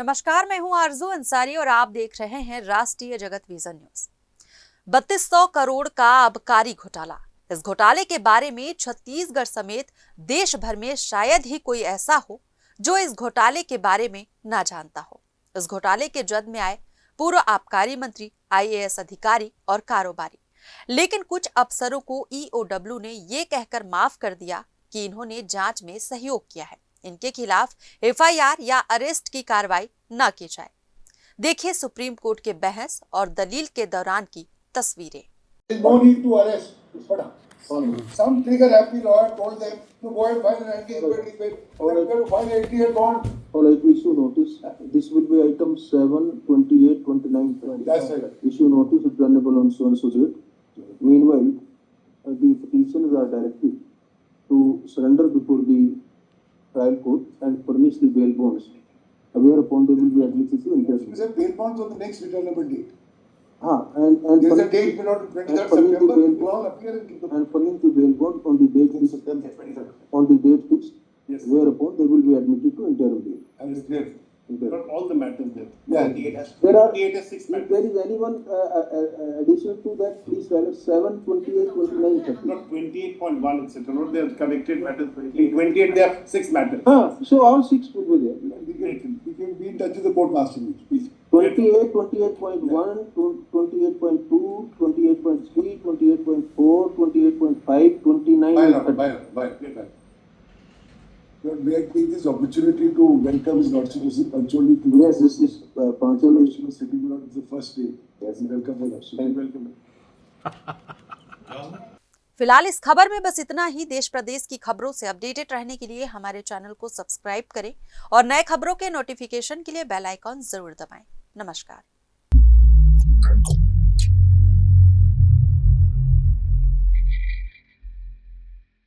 नमस्कार, मैं हूं आरजू अंसारी और आप देख रहे हैं राष्ट्रीय जगत विजन न्यूज। 3200 करोड़ का आबकारी घोटाला। इस घोटाले के बारे में छत्तीसगढ़ समेत देश भर में शायद ही कोई ऐसा हो जो इस घोटाले के बारे में ना जानता हो। इस घोटाले के जद में आए पूर्व आबकारी मंत्री, IAS अधिकारी और कारोबारी, लेकिन कुछ अफसरों को EOW ने ये कहकर माफ कर दिया कि इन्होंने जांच में सहयोग किया है, इनके खिलाफ FIR या अरेस्ट की कार्रवाई न की जाए। देखिए सुप्रीम कोर्ट के बहस और दलील के दौरान की तस्वीरें। No need to arrest. Some trigger happy lawyer told them to go and file an anti-inquiry bill. They're going to file 80 bond. All right, issue notice. This will be item 7, 28, 29, 30. That's right. Issue notice returnable on so and so date. Meanwhile, the petitions are directed to surrender before the trial court and furnish the bail bonds. Whereupon they will be admitted to interest. You say bail bonds on the next returnable date. And There's a date below 23rd September. You all appear and give the and furnish the bail bond on the date fixed. September 23rd. On the date fixed. Yes. Whereupon they will be admitted to interim bail. And it's clear. Not all the matters there. Yeah. There are. 28 has 6 If matters. there is anyone additional to that, please tell us. 7, 28, 29, 30. Not 28.1, etc. Not the connected matters. In 28, there are 6 matters. So all 6 will be there. We can be in touch with the court master, please. 28, 28.1, 28.2, 28.3, 28.4, 28.5, 29, and 30. May I take this opportunity to welcome His Lordship Pancholi to Yes, this is Pancholi. City Block. It's the first day. Yes, welcome, His Lordship. Welcome. फिलहाल इस खबर में बस इतना ही। देश प्रदेश की खबरों से अपडेटेड रहने के लिए हमारे चैनल को सब्सक्राइब करें और नए खबरों के नोटिफिकेशन के लिए बेल आइकॉन जरूर दबाएं। नमस्कार।